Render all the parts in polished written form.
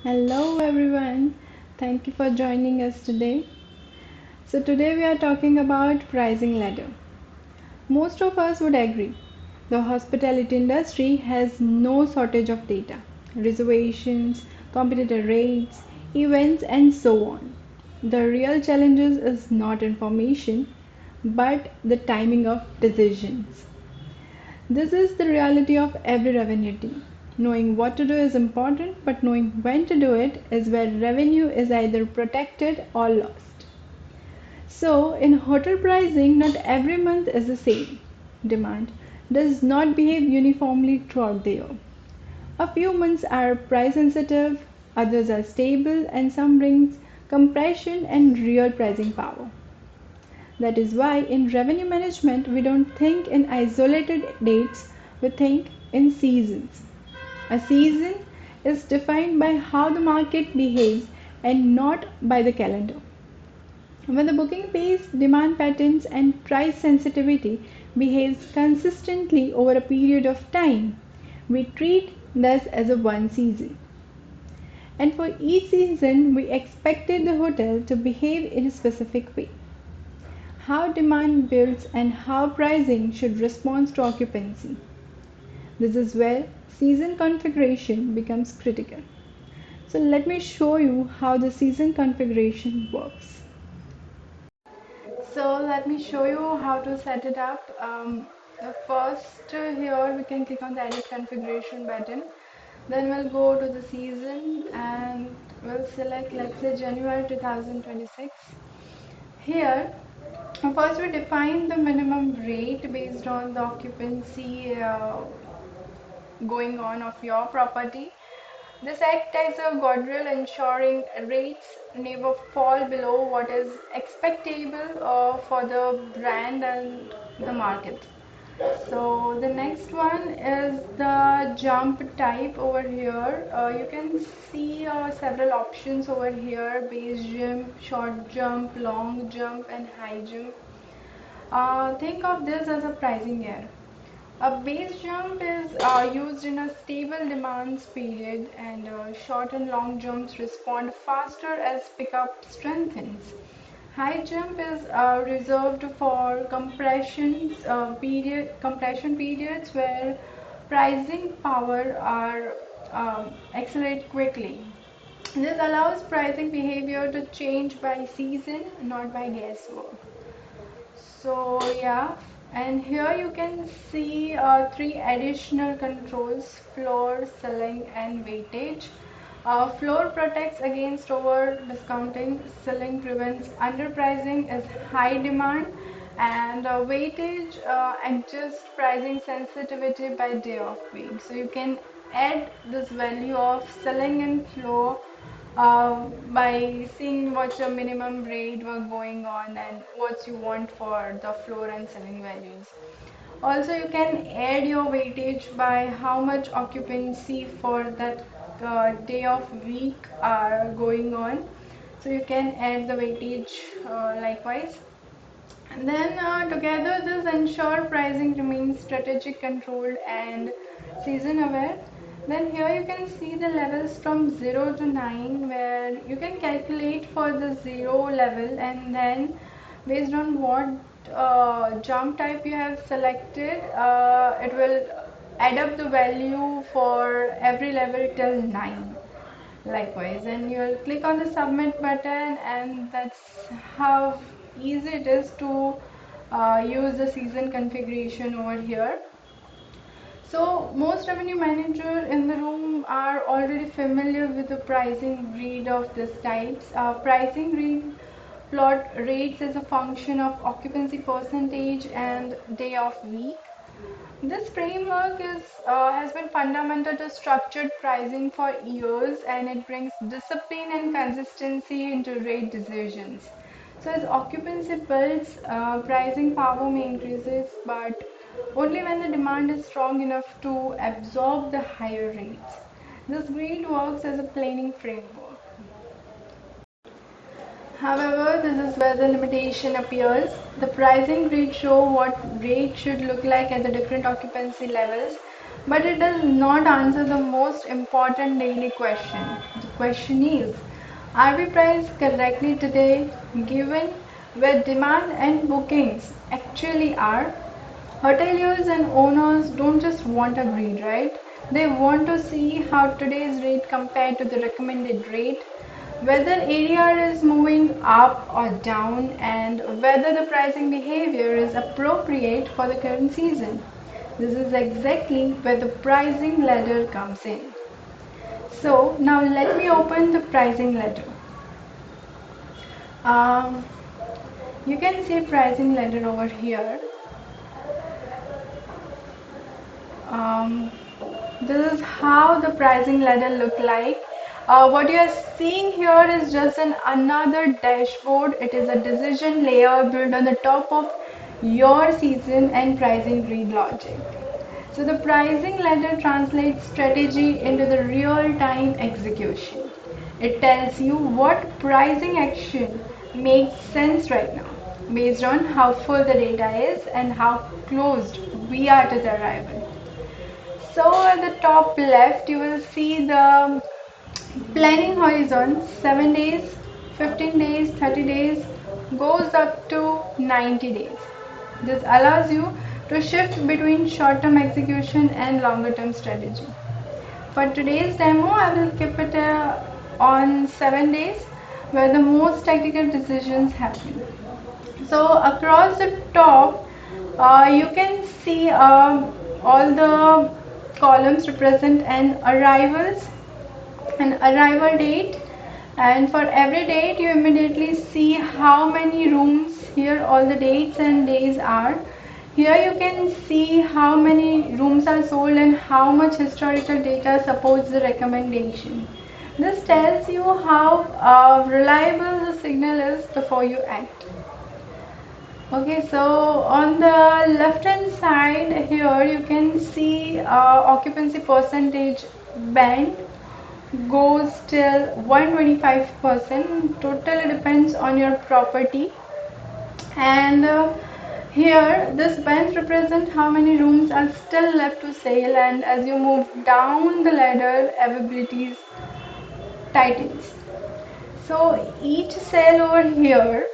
Hello everyone, thank you for joining us today. So, today we are talking about pricing ladder. Most of us would agree the hospitality industry has no shortage of data, reservations, competitor rates, events, and so on. The real challenges is not information but the timing of decisions. This is the reality of every revenue team. Knowing what to do is important, but knowing when to do it is where revenue is either protected or lost. So, in hotel pricing, not every month is the same. Demand does not behave uniformly throughout the year. A few months are price sensitive, others are stable, and some brings compression and real pricing power. That is why in revenue management we don't think in isolated dates, we think in seasons. A season is defined by how the market behaves and not by the calendar. When the booking pace, demand patterns, and price sensitivity behaves consistently over a period of time, we treat this as a one season. And for each season, we expected the hotel to behave in a specific way. How demand builds and how pricing should respond to occupancy. This is where season configuration becomes critical. So let me show you how the season configuration works. So let me show you how to set it up. The first here we can click on the edit configuration button. Then we'll go to the season and we'll select, let's say, January 2026. Here, first we define the minimum rate based on the occupancy going on of your property. This acts as a guardrail ensuring rates never fall below what is expectable for the brand and the market. So the next one is the jump type over here. You can see several options over here: base jump, short jump, long jump, and high jump. Think of this as a pricing error. A base jump is used in a stable demands period, and short and long jumps respond faster as pickup strengthens. High jump is reserved for compression periods where pricing power are accelerate quickly. This allows pricing behavior to change by season, not by guesswork. So yeah, and here you can see three additional controls: floor, ceiling, and weightage. Floor protects against over discounting, ceiling prevents underpricing as high demand, and weightage adjusts pricing sensitivity by day of week. So you can add this value of ceiling and floor by seeing what's your minimum rate were going on and what you want for the floor and ceiling values. Also, you can add your weightage by how much occupancy for that day of week are going on. So you can add the weightage likewise. And then together this ensure pricing remains strategic, controlled, and season aware. Then here you can see the levels from 0 to 9 where you can calculate for the 0 level, and then based on what jump type you have selected, it will add up the value for every level till 9 likewise. And you'll click on the submit button, and that's how easy it is to use the season configuration over here. So most revenue manager in the room are already familiar with the pricing grid of this types. Pricing grid plot rates as a function of occupancy percentage and day of week. This framework has been fundamental to structured pricing for years, and it brings discipline and consistency into rate decisions. So as occupancy builds, pricing power may increases, but only when the demand is strong enough to absorb the higher rates. This grid works as a planning framework. However, this is where the limitation appears. The pricing grid show what rate should look like at the different occupancy levels, but it does not answer the most important daily question. The question is, are we priced correctly today, given where demand and bookings actually are? Hoteliers and owners don't just want a grid, right? They want to see how today's rate compared to the recommended rate, whether ADR is moving up or down, and whether the pricing behavior is appropriate for the current season. This is exactly where the pricing ladder comes in. So now let me open the pricing ladder. Um, you can see pricing ladder over here. Um, this is how the pricing ladder look like. What you are seeing here is just another dashboard. It is a decision layer built on the top of your season and pricing grid logic. So the pricing ladder translates strategy into the real-time execution. It tells you what pricing action makes sense right now based on how full the data is and how closed we are to the arrival. So at the top left, you will see the planning horizon 7 days, 15 days, 30 days goes up to 90 days. This allows you to shift between short-term execution and longer-term strategy. For today's demo, I will keep it on 7 days where the most technical decisions happen. So across the top, you can see all the columns represent an arrival date, and for every date you immediately see how many rooms. Here all the dates and days are. Here you can see how many rooms are sold and how much historical data supports the recommendation. This tells you how reliable the signal is before you act. Okay, so on the left hand side here you can see occupancy percentage band goes till 125%. Totally depends on your property, and here this band represents how many rooms are still left to sell, and as you move down the ladder availability tightens. So each cell over here,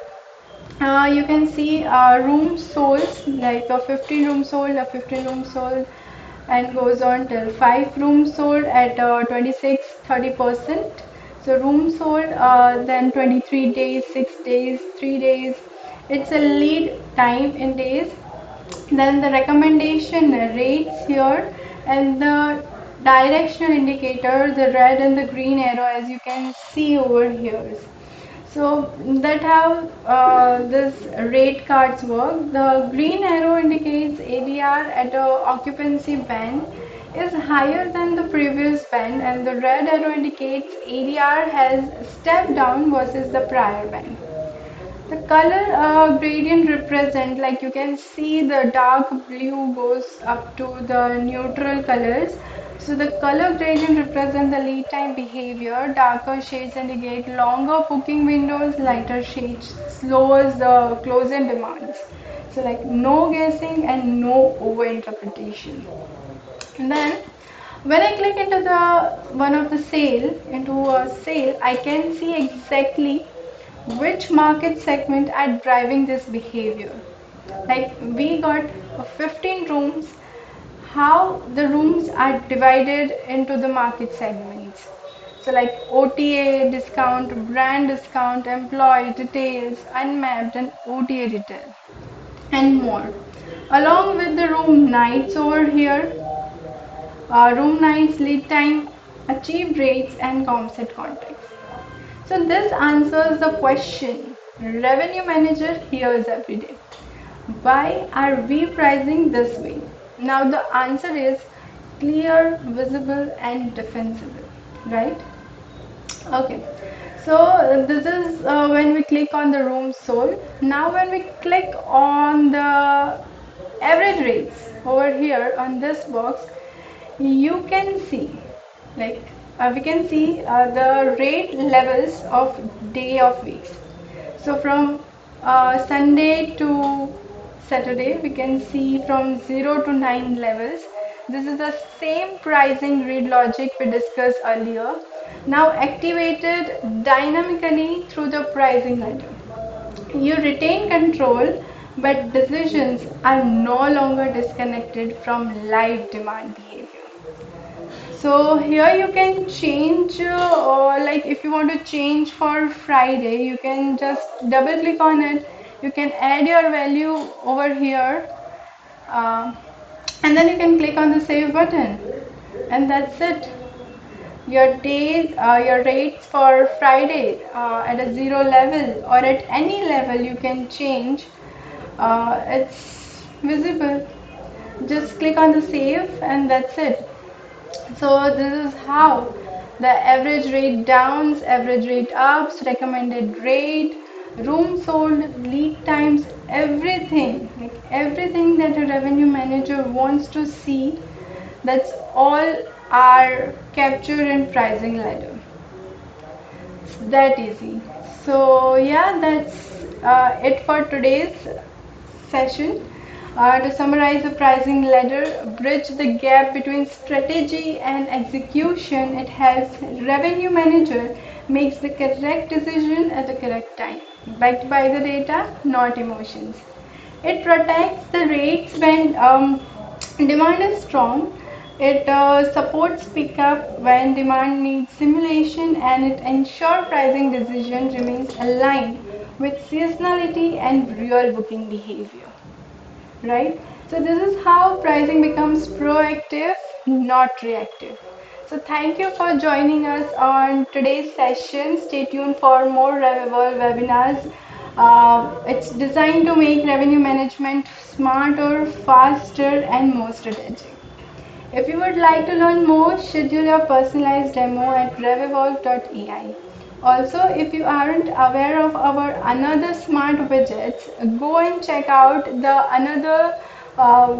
you can see rooms sold, like a 15 room sold, a 15 room sold, and goes on till 5 rooms sold at 26-30%. So rooms sold, then 23 days, 6 days, 3 days. It's a lead time in days. Then the recommendation rates here, and the directional indicator, the red and the green arrow, as you can see over here. So that how this rate cards work. The green arrow indicates ADR at a occupancy band is higher than the previous band, and the red arrow indicates ADR has stepped down versus the prior band. The color gradient represent, like you can see the dark blue goes up to the neutral colors. So the color gradient represent the lead time behavior. Darker shades indicate longer booking windows, lighter shades lowers the closing demands. So like no guessing and no overinterpretation. And then when I click into the one of the sale, into a sale, I can see exactly which market segment are driving this behavior. Like we got 15 rooms, how the rooms are divided into the market segments. So like OTA discount, brand discount, employee details, unmapped, and OTA retail, and more. Along with the room nights over here, room nights, lead time, achieved rates, and ComSet context. So this answers the question revenue manager hears every day. Why are we pricing this way? Now the answer is clear, visible, and defensible, right? Okay. So this is when we click on the room sold. Now when we click on the average rates over here on this box, you can see, like we can see the rate levels of day of weeks. So from Sunday to Saturday we can see from 0 to 9 levels. This is the same pricing grid logic we discussed earlier, now activated dynamically through the pricing ladder. You retain control, but decisions are no longer disconnected from live demand behavior. So here you can change, or like if you want to change for Friday, you can just double click on it. You can add your value over here, uh, and then you can click on the save button, and that's it. Your days, your rates for Friday at a zero level or at any level you can change. It's visible. Just click on the save, and that's it. So this is how the average rate downs, average rate ups, recommended rate, room sold, lead times, everything, like everything that a revenue manager wants to see, that's all are captured in pricing ladder. It's that easy. So yeah, that's it for today's session. To summarize, the pricing ladder bridge the gap between strategy and execution. It helps revenue manager makes the correct decision at the correct time, backed by the data, not emotions. It protects the rates when demand is strong. It supports pickup when demand needs simulation, and it ensures pricing decision remains aligned with seasonality and real booking behavior. Right? So this is how pricing becomes proactive, not reactive. So thank you for joining us on today's session. Stay tuned for more RevEVOLVE webinars. It's designed to make revenue management smarter, faster, and more strategic. If you would like to learn more, schedule your personalized demo at revevolve.ai. Also, if you aren't aware of our another smart widgets, go and check out the another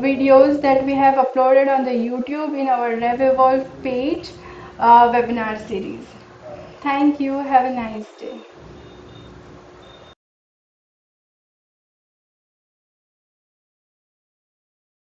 videos that we have uploaded on the YouTube in our RevEvolve page webinar series. Thank you. Have a nice day.